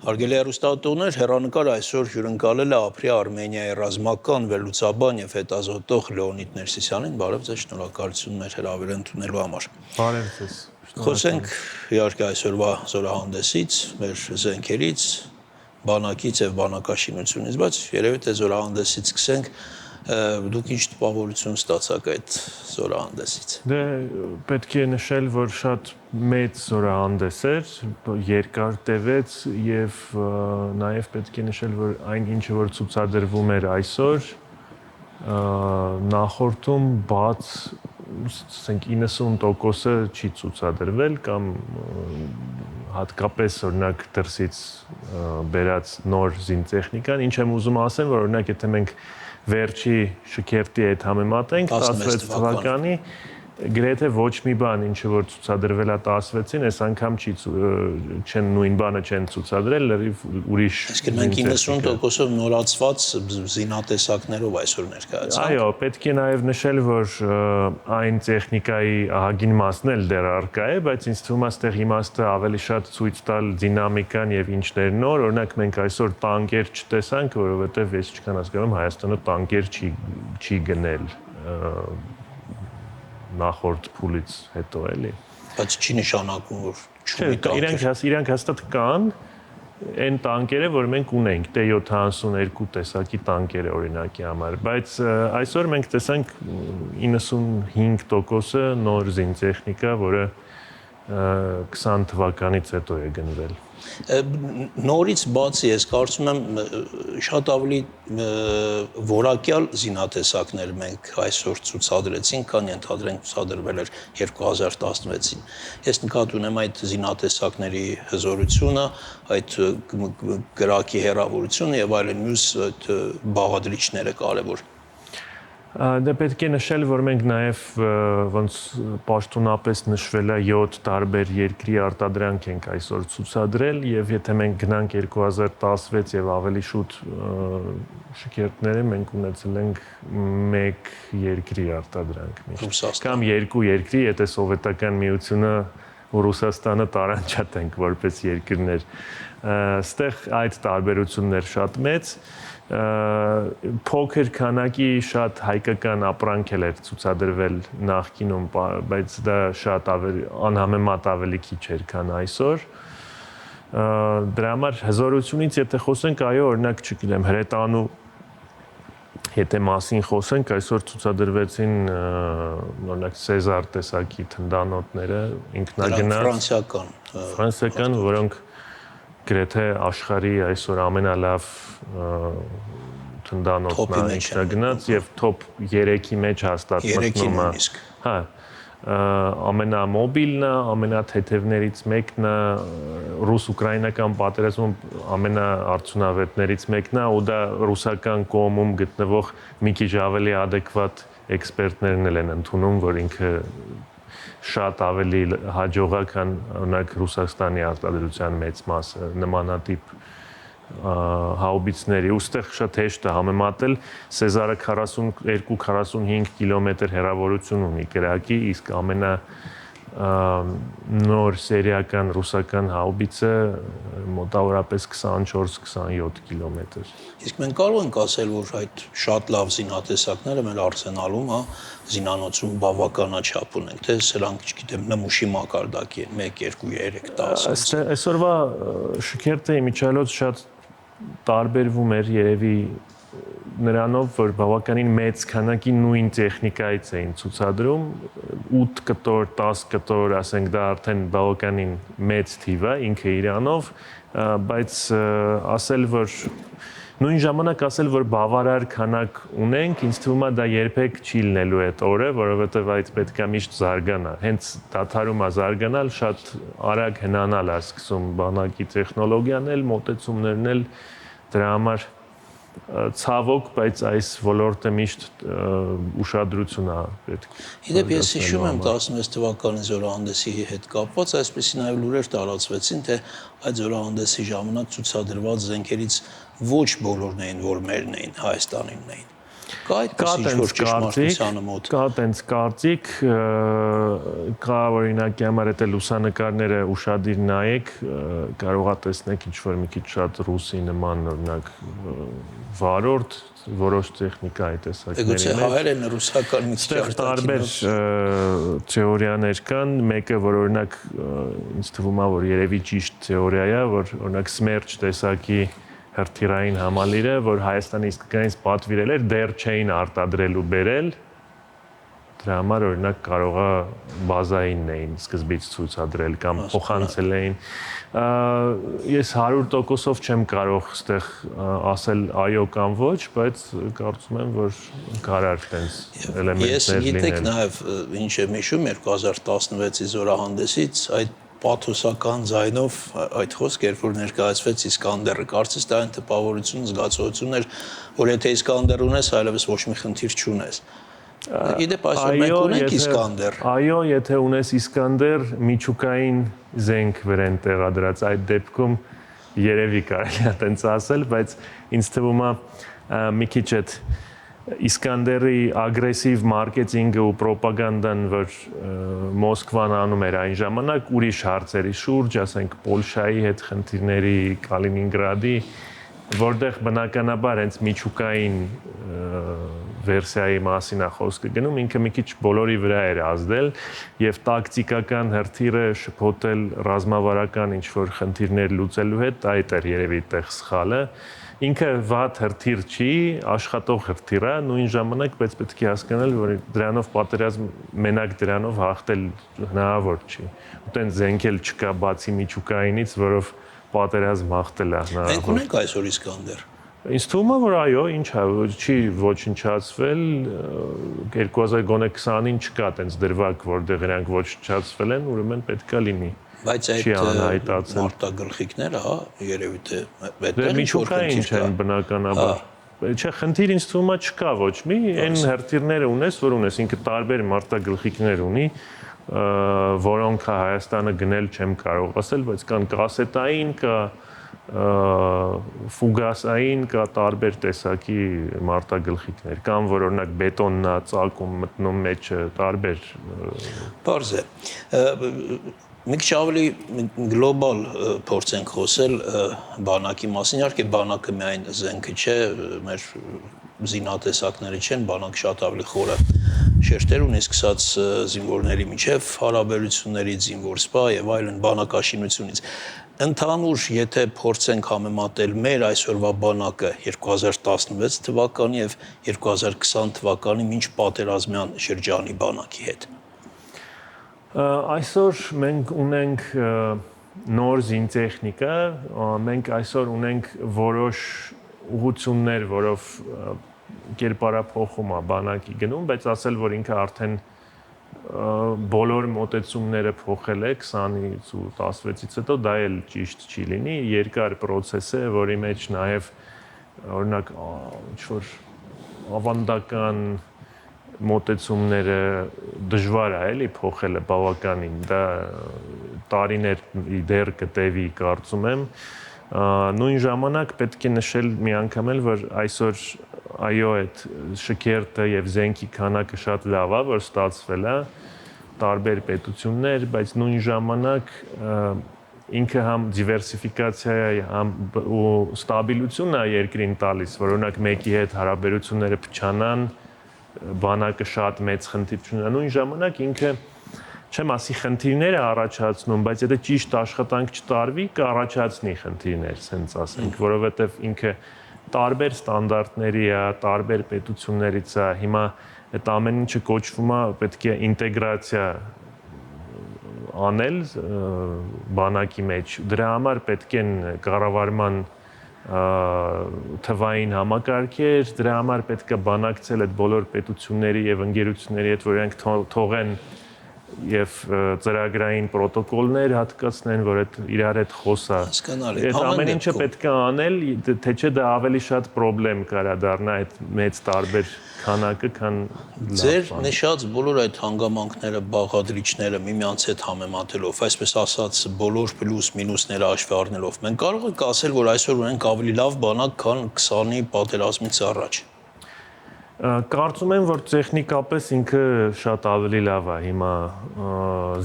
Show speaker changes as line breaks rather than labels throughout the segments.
Հարգելի հեռուստատողներ, հեռանկար այսօր հյուրընկալել է ապրի Արմենիայի ռազմական վերլուծաբան եւ հետազոտող Լեոնիդ Ներսիսյանին։ Բարև ձեզ, շնորհակալություն մեր հրավերը ընդունելու համար։
Բարև ձեզ։
Խոսենք իհարկե այսօրվա զորահանդեսից, մեր զենքերից, բանակից եւ բանակաշինությունից, բայց երևի թե զորահանդեսից սկսենք։ Դուք ինչ տպավորություն ստացաք այդ զորահանդեսից։
Դե պետք է նշել, որ շատ մեծ զորահանդես էր, երկար տևեց եւ նաեւ պետք է նշել, որ այն ինչը որ ցուցադրվում էր այսօր, նախորդում բաց, ասենք 90%-ը չի ցուցադրվել կամ հատկապես օրինակ դրսից բերած նոր զինտեխնիկան, ինչ եմ ուզում ասել, որ օրինակ եթե մենք վերջի շքերթի հետ համեմատենք 16 թվականի գրեթե ոչ մի բան ինչը որ ցուցադրվել է 16-ին, այս անգամ չեն նույն բանը չեն ցուցադրել, լրիվ ուրիշ։
Իսկ մենք 90%-ով նորացված զինատեսակներով այսօր ներկայացանք։
Այո, պետք է նաև նշել, որ այն տեխնիկայի ահագին մասն էլ դեռ առկա է, բայց ինձ թվում է այստեղ իմաստը ավելի շատ ցույց տալ դինամիկան եւ ինչներ նոր, օրինակ մենք այսօր տանկեր չտեսանք, որովհետեւ ես չքան հասկանում Հայաստանը տանկեր չի գնել նախորդ փուլից հետո էլի։
Բայց չի նշանակում, որ չունի
տանկեր։ Իրանք հաստատ կան այն տանկերը, որ մենք ունենք, T-72 տեսակի տանկերը օրինակի համար, բայց այսօր մենք տեսանք 95%-ը նոր զինտեխնիկա, որը 20 թվականից հետո է գնվել։
Նորից բացի ես կարծում եմ շատ ավելի որակյալ զինատեսակներ մենք այսօր ցուցադրեցինք, քան ենթադրենք ցուցադրվել էր 2016-ին։ Ես նկատի ունեմ այդ զինատեսակների հզորությունը, այդ գրակի հեռավորությունը եւ այլն մյուս բաղադրիչները կարեւոր։
Դե պետք է նշել, որ մենք նաև ոնց պաշտոնապես նշվել է 7 տարբեր երկրի արտադրանք ենք այսօր ցուցադրել եւ եթե մենք գնանք 2016 եւ ավելի շուտ շքերթները մենք ունեցել ենք 1 երկրի արտադրանք միշտ կամ 2 երկրի, եթե սովետական միությունը ու Ռուսաստանը տարանջատենք որպես երկրներ։ Այստեղ այդ տարբերություններ շատ մեծ փոքր քանակի շատ հայկական ապրանք էր ցուցադրվել նախկինում, բայց դա շատ անհամեմատ ավելի քիչ էր, քան այսօր։ Դրա համար հզորությունից եթե խոսենք, այո, օրինակ չգիտեմ, հրետանու եթե մասին խոսենք, այսօր ցուցադրվեցին օրինակ Սեզար տեսակի թնդանոթները, ինքնագնաց ֆրանսիական, որոնք գրեթե աշխարհի այսօր ամենալավ թնդանոթն է ինքնագնաց եւ top 3-ի մեջ հաստատ մտնում է։ Հա, ամենամոբիլն է, ամենաթեթևներից մեկն է, ռուս-ուկրաինական պատերազմում ամենաարդյունավետներից մեկն է, ու դա ռուսական կողմում գտնվող մի քիչ ավելի adekvat էքսպերտներն են ընդունում, որ ինքը շատ ավելի հաջող է, քան օրինակ Ռուսաստանի արտադրության մեծ մասը նմանատիպ հաուբիցների, ուստեղ շատ հեշտ է համեմատել, Սեզարը 42-45 կիլոմետր հեռավորություն ունի կրակի, իսկ ամենա նոր սերիական ռուսական հաուբիցը մոտավորապես 24-27 կիլոմետր։
Իսկ մենք կարող ենք ասել, որ այդ շատ լավ զինատեսակները մեր արսենալում, հա, զինանոցում բավականաչափ ունենք, թե սրանք, չգիտեմ, նմուշի մակարդակի են 1, 2, 3, 10։
Այսօրվա շքերթը իմիջիայլոց շատ տարբերվում էր երևի նրանով, որ բավականին մեծ քանակի նույն տեխնիկայից էին ցուցադրում, 8 կտոր, 10 կտոր, ասենք դա արդեն բավականին մեծ թիվ է ինքը իրանով, բայց ասել, որ նույն ժամանակ ասել, որ բավարար քանակ ունենք, ինձ թվում է դա երբեք չի լինելու այդ օրը, որովհետև այդ պետք է միշտ զարգանա։ Հենց դադարում է զարգանալ, շատ արագ հնանալ է սկսում բանակի տեխնոլոգիան էլ, մոտեցումներն էլ, դրա համար ցավոք, բայց այս ոլորտը միշտ ուշադրություն է պետք։
Իդեպ ես հիշում եմ 16 թվականի զորահանդեսի հետ կապված, այսպեսի նաև լուրեր տարածվեցին, թե այդ զորահանդեսի ժամանակ ցուցադրված զենքերից ոչ բոլորն էին, որ մերն էին, Հայաստանինն էին։ Կա այդպես ինչ-որ ճշմարտությանը մոտ։
Կա տենց կարծիք, կա օրինակ համար այդ լուսանկարները ուշադիր նայեք, կարողա տեսնեք ինչ-որ մի քիչ շատ ռուսի նման օրինակ վարորդ, որոշ տեխնիկայի տեսակների
Գուցե հայեր են ռուսականից
տարբեր թեորիաներ կան, մեկը որ օրինակ ինձ թվում է որ երևի ճիշտ թեորիա է, որ օրինակ Սմերջ տեսակի հրթիռային համալիրը, որ Հայաստանի իսկականից պատվիրել էր, դեռ չէին արտադրել ու բերել, դրա համար օրինակ կարողա բազային էին սկզբից ցույցադրել կամ փոխանցել էին։ Ես 100%-ով չեմ կարող այդտեղ ասել այո կամ ոչ, բայց կարծում եմ, որ կարար տենց էլեմենտներ լինել։
Ես գիտեք նաև ինչ եմ հիշում 2016-ի զորահանդեսից այդ պաթոսական ձայնով այդ խոսքը, երբ որ ներկայացվեց Իսկանդերը, կարծես դա այն տպավորություն, զգացողություն էր, որ եթե Իսկանդեր ունես, այլևս ոչ մի խնդիր չունես։ Իդեպ այսօր մենք ունենք Իսկանդեր։
Այո, եթե ունես Իսկանդեր, միջուկային զենք վրան տեղադրած, այդ դեպքում երևի կարելի է տենց ասել, բայց ինձ թվում է մի քիչ այդ Իսկանդերի ագրեսիվ մարքեթինգը ու ռոպագանդան, որ Մոսկվան անում էր այն ժամանակ, ուրիշ հարցերի շուրջ, ասենք Պոլշայի հետ խնդիրների, Կալինինգրադի, որտեղ բնականաբար հենց միջուկային վերսիայի մասին է խոսքը գնում, ինքը մի քիչ բոլորի վրա էր ազդել եւ տակտիկական հրթիռը շփոթել ռազմավարական ինչ-որ խնդիրներ լուծելու հետ, այդ էր երևի այդտեղ սխալը։ Ինքը վատ հրթիռ չի, աշխատող հրթիռ է, նույն ժամանակ պետք է հասկանալ, որ դրանով պատերազմ մենակ դրանով հաղթել հնարավոր չի։ Ուտեն զենքել չկա բացի միջուկայինից, որով պատերազմ հաղթել է հնարավոր։
Մենք ունենք այսօր Իսկանդեր։
Ինձ թվում է, որ այո, ինչա, չի ոչնչացվել, 2020-ին չկա տենց դրվագ, որտեղ նրանք ոչնչացվել են, ուրեմն պետքա լինի։
Բայց այդ մարտագլխիկները, հա, երևի թե այդտեղ
միջուկային չեն բնականաբար։ Չէ, խնդիր ինձ թվում է չկա ոչ մի, այն հրթիռները ունես, որ ունես, ինքը տարբեր մարտագլխիկներ ունի, որոնք Հայաստանը գնել չեմ կարող ասել, բայց կան կասետային, կա ֆուգասային, կա տարբեր տեսակի մարտագլխիկներ, կամ որ օրինակ բետոննա ծակում մտնում մեջը, տարբեր։
Պարզ է։ Մի քիչ ավելի գլոբալ փորձենք խոսել բանակի մասին, իհարկե բանակը միայն զենքը չէ, մեր զինատեսակները չեն, բանակը շատ ավելի խորը շերտեր ունի, սկսած զինվորների միջև հարաբերություններից, զինվոր սպա եւ այլն բանակաշինությունից։ Ընդհանուր, եթե փորձենք համեմատել մեր այսօրվա բանակը 2016 թվականի եւ 2020 թվականի մինչ պատերազմյան շրջանի բանակի հետ։
Այսօր մենք ունենք նոր զինտեխնիկա, մենք այսօր ունենք որոշ ուղղություններ, որով կերպարափոխում է բանակի գնում, բայց ասել, որ ինքը արդեն բոլոր մոտեցումները փոխել է 20-ից ու 16-ից հետո, դա էլ ճիշտ չի լինի, երկար process է, որի մեջ նաև օրինակ ինչ-որ ավանդական մոտեցումները դժվար է էլի փոխելը բավականին, դա տարիներ դեռ կտևի կարծում եմ, նույն ժամանակ պետք է նշել մի անգամ էլ, որ այսօր այո այդ շքերթը եւ զենքի քանակը շատ լավ է, որ ստացվել է, տարբեր պետություններ, բայց նույն ժամանակ ինքը համ դիվերսիֆիկացիա է, համ ու ստաբիլություն է երկրին տալիս, որ օրինակ մեկի հետ հարաբերությունները փչանան, բանակը շատ մեծ խնդիր չունենա, նույն ժամանակ ինքը չեմ ասի խնդիրները առաջացնում, բայց եթե ճիշտ աշխատանք չտարվի, կառաջացնի խնդիրներ, ասենց ասենք, որովհետև ինքը տարբեր ստանդարտների է, տարբեր պետություններից է, հիմա այդ ամեն ինչը կոչվում է, պետք է ինտեգրացիա անել բանակի մեջ, դրա համար պետք են կառավարման թվային համակարգեր, դրա համար պետք է բանակցել այդ բոլոր պետությունների եւ ընկերությունների հետ, որ իրենք թողեն եւ ծրագրային պրոտոկոլներ հատկացնեն, որ այդ իրար հետ խոսա։ Այդ ամեն ինչը պետք է անել, թե չէ դա ավելի շատ խնդրեմ կարա դառնա այդ մեծ տարբեր քանակը, քան
Ձեր նշած բոլոր այդ հանգամանքները, բաղադրիչները միմյանց հետ համեմատելով, այսպես ասած, բոլոր պլյուս մինուսները հաշվի առնելով, մենք կարող ենք ասել, որ այսօր ունենք ավելի լավ բանակ, քան 20-ի պատերազմից առաջ։
Կարծում եմ, որ տեխնիկապես ինքը շատ ավելի լավ է հիմա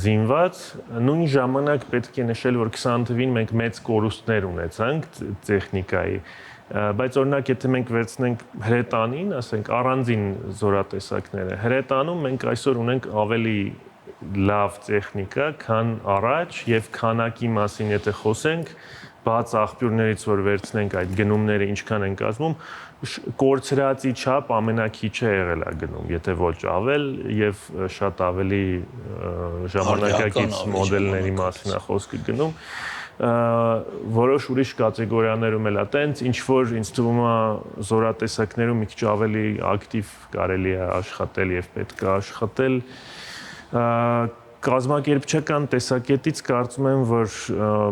զինված, նույն ժամանակ պետք է նշել, որ 20 թվականին մենք մեծ կորուստներ ունեցանք տեխնիկայի, բայց օրինակ եթե մենք վերցնենք հրետանին, ասենք առանձին զորատեսակները, հրետանում մենք այսօր ունենք ավելի լավ տեխնիկա, քան առաջ եւ քանակի մասին եթե խոսենք, բաց աղբյուրներից որ վերցնենք այդ գնումները ինչքան են կազմում, կորցրածի չափ ամենակիչը եղել է գնում, եթե ոչ ավել եւ շատ ավելի ժամանակակից մոդելների մասին է խոսքը գնում, որոշ ուրիշ կատեգորիաներում էլ է տենց, ինչ որ ինձ թվում է զորատեսակներում մի քիչ ավելի ակտիվ կարելի է աշխատել եւ պետք է աշխատել կազմակերպչական տեսակետից կարծում եմ, որ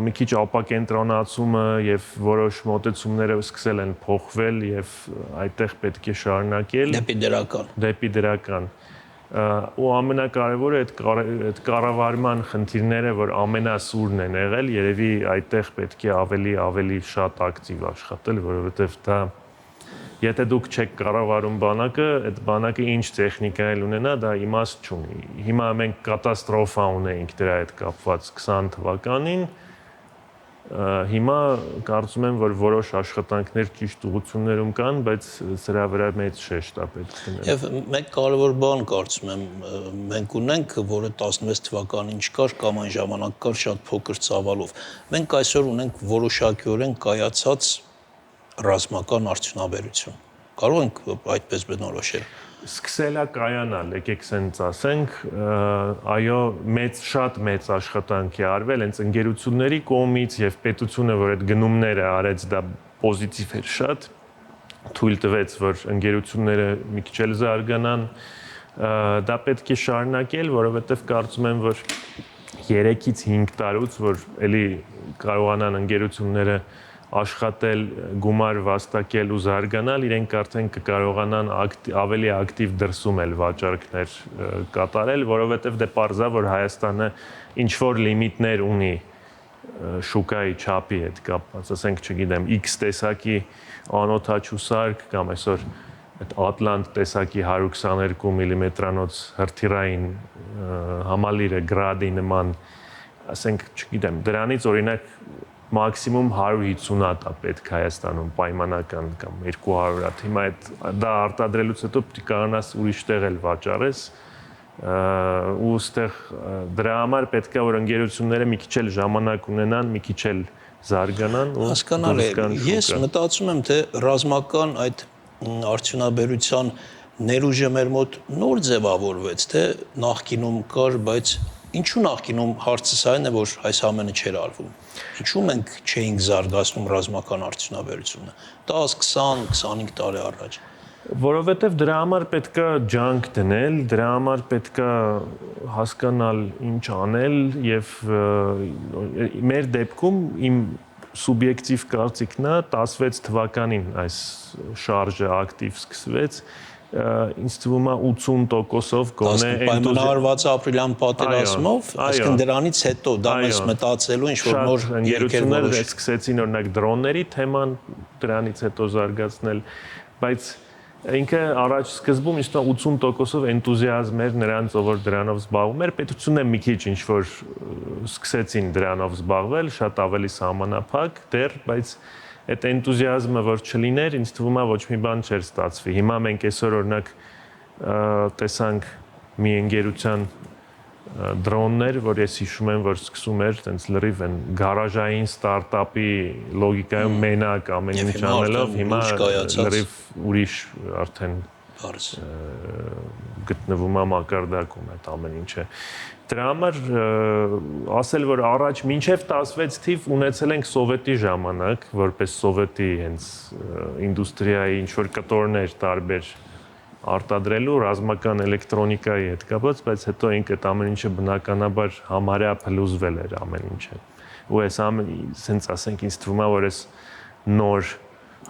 մի քիչ ապակենտրոնացումը եւ որոշ մոտեցումները սկսել են փոխվել եւ այդտեղ պետք է շարունակել դեպի դրական ու ամենակարևորը այդ կառավարման խնդիրները, որ ամենասուրն են եղել, երևի այդտեղ պետք է ավելի շատ ակտիվ աշխատել, որովհետեւ դա եթե դուք չեք կառավարում բանակը, այդ բանակը ինչ տեխնիկա էլ ունենա, դա իմաստ չունի։ Հիմա մենք կատաստրոֆա ունեինք դրա հետ կապված 20 թվականին, հիմա կարծում եմ, որ որոշ աշխատանքներ ճիշտ ուղղություններում կան, բայց սրա վրա մեծ շեշտ է պետք դնել։
Եվ մեկ կարևոր բան կարծում եմ, մենք ունենք, որը 16 թվականին չկար կամ այն ժամանակ կար շատ փոքր ծավալով։ Մենք այսօր ունենք որոշակիորեն կայացած ռազմական արդյունաբերություն։ Կարող ենք այդպես բնորոշել։
Սկսել է կայանալ, եկեք սենց ասենք, այո, շատ մեծ աշխատանք է արվել հենց ընկերությունների կողմից եւ պետությունը, որ այդ գնումները արեց, դա պոզիտիվ էր շատ, թույլ տվեց, որ ընկերությունները մի քիչ էլ զարգանան, դա պետք է շարունակել, որովհետեւ կարծում եմ, որ 3-ից 5 տարուց, որ էլի կարողանան ընկերությունները աշխատել, գումար վաստակել ու զարգանալ, իրենք արդեն կկարողանան ավելի ակտիվ դրսում էլ վաճառքներ կատարել, որովհետև դե պարզա, որ Հայաստանը ինչ որ լիմիտներ ունի շուկայի չափի հետ կապված, ասենք, չգիտեմ, X տեսակի անօդաչու սարք կամ այսօր այդ Ատլանտ տեսակի 122 մմ-անոց հրթիռային համալիրը գրադի նման, ասենք, չգիտեմ, դրանից օրինակ մաքսիմում 150 հատ է պետք Հայաստանում պայմանական կամ 200 հատ։ Հիմա դա արտադրելուց հետո պետք է կարողանաս ուրիշ տեղ էլ վաճառես ու ստեղ դրա համար պետք է որ ընկերությունները մի քիչ էլ ժամանակ ունենան, մի քիչ էլ զարգանան ու
հասկանալի է։ Ես մտածում եմ, թե ռազմական այդ արդյունաբերության ներուժը մեր մոտ նոր ձևավորվեց, թե նախկինում կար, բայց ինչու նախկինում հարցս այն է, որ այս ամենը չէր արվում։ Ինչու մենք չէինք զարգացնում ռազմական արդյունաբերությունը 10, 20, 25 տարի առաջ։
Որովհետև դրա համար պետքա ջանք դնել, դրա համար պետքա հասկանալ ինչ անել եւ մեր դեպքում իմ սուբյեկտիվ կարծիքն է 16 թվականին այս շարժը ակտիվ սկսվեց ինձ թվում է 80%-ով գոնե
պայմանավորված ապրիլյան պատերազմով, այսինքն դրանից հետո դա մեզ մտածելու ինչ որ նոր
ընկերություններ սկսեցին օրինակ դրոնների թեման դրանից հետո զարգացնել, բայց ինքը առաջ սկզբում ինձ թվում է 80%-ով էնտուզիազմ էր նրանց, ով որ դրանով զբաղվում էր, պետությունը մի քիչ ինչ որ սկսեցին դրանով զբաղվել, շատ ավելի սահմանափակ դեռ, բայց այդ էնտուզիազմը որ չլիներ, ինձ թվում է ոչ մի բան չէր ստացվի։ Հիմա մենք այսօր օրինակ տեսանք մի ընկերության դրոններ, որ ես հիշում եմ, որ սկսում էր տենց լրիվ են գարաժային ստարտափի լոգիկայում մենակ ամեն ինչ անելով, հիմա լրիվ ուրիշ արդեն գտնվում է մակարդակում այդ ամեն ինչը։ Դրա համար ասել, որ առաջ մինչև 16 թիվ ունեցել ենք սովետի ժամանակ, որպես սովետի հենց ինդուստրիայի ինչ-որ կտորներ տարբեր արտադրելու ռազմական էլեկտրոնիկայի հետ կապված, բայց հետո ինքը այդ ամեն ինչը բնականաբար համարյա փլուզվել էր ամեն ինչը։ Ու այս սենց ասենք ինձ թվում է, որ այս նոր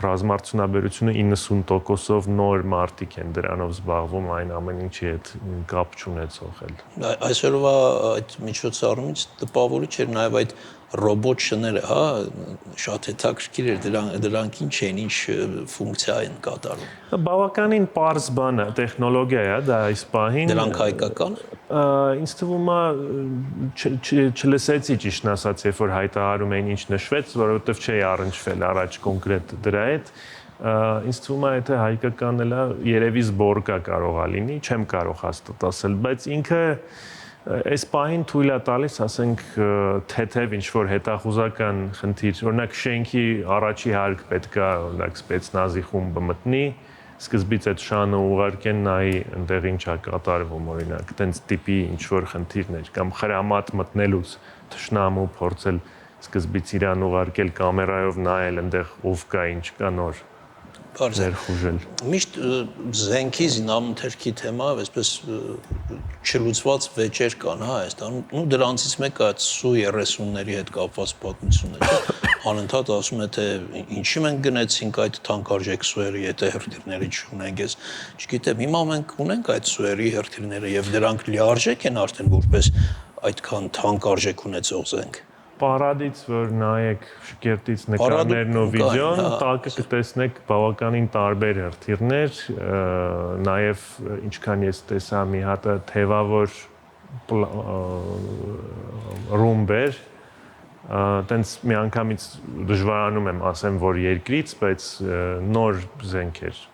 ռազմարտունաբերությունը 90%-ով նոր մարտիկ են դրանով զբաղվում այն ամեն ինչի հետ կապ չունեցող էլ։
Այսօրվա այդ միջոցառումից տպավորիչ էր նաև այդ ռոբոտ շները, հա, շատ հետաքրքիր էր, դրանք ինչ են, ինչ ֆունկցիա են կատարում։
Բավականին պարզ բան է, տեխնոլոգիա է, դա այս պահին։
Դրանք հայկական։
Ինձ թվում է չլսեցի ճիշտն ասած, երբ որ հայտարարում էին ինչ նշվեց, որովհետև չէի առնչվել առաջ կոնկրետ դրա հետ։ Ինձ թվում է, եթե հայկականն էլ է, երևի զբորկա կարող է լինի, չեմ կարող հաստատ ասել, բայց ինքը այս պահին թույլ է տալիս, ասենք, թեթև ինչ-որ հետախուզական խնդիր, օրինակ շենքի առաջի հարկ պետք է, օրինակ, սպեցնազի խումբը մտնի, սկզբից այդ շանը ուղարկեն նայի ընդեղ ինչ է կատարվում, օրինակ, տենց տիպի ինչ-որ խնդիրներ, կամ խրամատ մտնելուց թշնամու փորձել սկզբից իրան ուղարկել կամերայով նայել, ընդեղ ով կա, ինչ կա նոր ներխուժել։
Միշտ զենքի զինամթերքի թեմայով այսպես չլուծված վեճեր կան, հա, Հայաստանում, ու դրանցից մեկը այդ Su-30-ների հետ կապված պատմությունն է, անընդհատ ասում է, թե ինչի մենք գնեցինք այդ թանկարժեք Su-երը, եթե հրթիռների չունենք, ես չգիտեմ, հիմա մենք ունենք այդ Su-երի հրթիռները եւ դրանք լիարժեք են արդեն որպես այդքան թանկարժեք ունեցող զենք։
Պարադից, որ նայեք Շկերտից նկարներն ու վիդեոն, տակը կտեսնեք բավականին տարբեր հրթիռներ, նաև ինչքան ես տեսա մի հատը թևավոր ռումբեր, տենց մի անգամից դժվարանում եմ ասեմ, որ երկրից, բայց նոր զենքեր։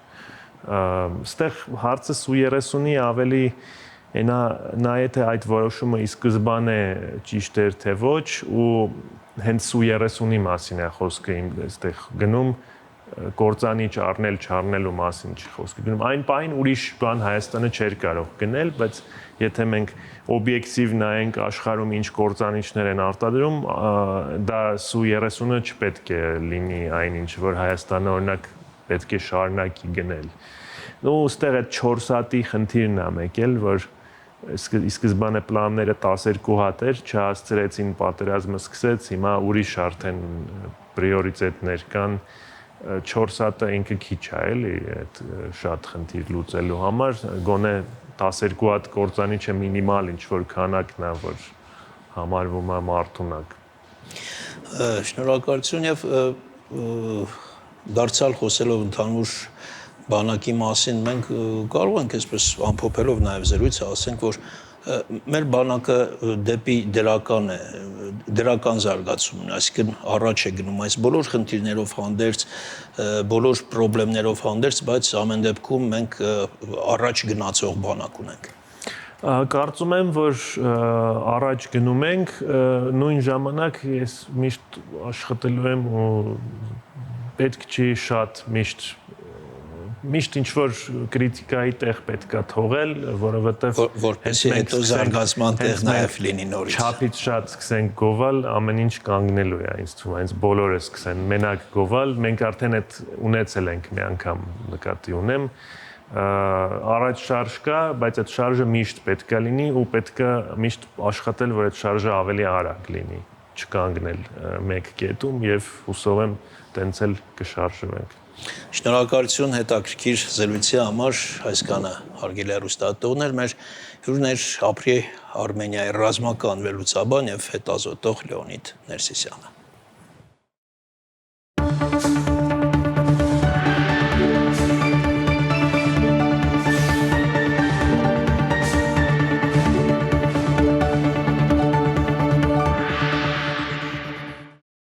Ստեղ հարցը Su-30-ի ավելի նա եթե այդ որոշումը ի սկզբանե ճիշտ էր թե ոչ ու հենց Su-30-ի մասին է խոսքը այստեղ գնում կործանիչ առնել չառնելու մասին չի խոսքը գնում այն պահին ուրիշ բան Հայաստանը չէր կարող գնել բայց եթե մենք օբյեկտիվ նայենք աշխարհում ինչ կործանիչներ են արտադրում դա Su-30-ը չպետք է լինի այնինչ որ Հայաստանը օրինակ պետք է շարունակի գնել ու ստեղ այդ 4 հատի խնդիրն է մեկ էլ որ սկզբանե պլանները 12 հատ էր, չհասցրեցին պատերազմը սկսեց, հիմա ուրիշ արդեն պրիորիտետներ կան 4 հատը ինքը քիչ է, էլի, այդ շատ խնդիր լուծելու համար, գոնե 12 հատ կործանիչը մինիմալ ինչ-որ քանակն է, որ համարվում է մարդունակ։
Շնորհակալություն եւ դարձյալ խոսելով ընդհանուր բանակի մասին մենք կարող ենք այսպես ամփոփելով նաև զրույցը ասենք որ մեր բանակը դեպի դրական զարգացումն այսինքն առաջ է գնում այս բոլոր խնդիրներով հանդերձ բոլոր խնդիրներով հանդերձ բայց ամեն դեպքում մենք առաջ գնացող բանակ ունենք
Կարծում եմ, որ առաջ գնում ենք, նույն ժամանակ ես միշտ աշխատելու եմ ու պետք չի շատ միշտ ինչ-որ կրիտիկայի տեղ պետք է թողել, որովհետև
որպեսզի հետո զարգացման տեղ նաև լինի նորից։
Չափից շատ սկսենք գովալ, ամեն ինչ կանգնելու է, ինձ թվում է, հենց բոլորը սկսեն մենակ գովալ, մենք արդեն այդ ունեցել ենք մի անգամ նկատի ունեմ, առաջ շարժ կա, բայց այդ շարժը միշտ պետք է լինի ու պետք է միշտ աշխատել, որ այդ շարժը ավելի արագ լինի, չկանգնել մեկ կետում եւ հուսով եմ տենց էլ կշարժվենք։
Շնորհակալություն հետաքրքիր զրույցի համար այսքանը հարգելի հեռուստադիտողներ մեր հյուրն էր ապրի Արմենիայի ռազմական վերլուծաբան եւ հետազոտող Լեոնիդ Ներսիսյանը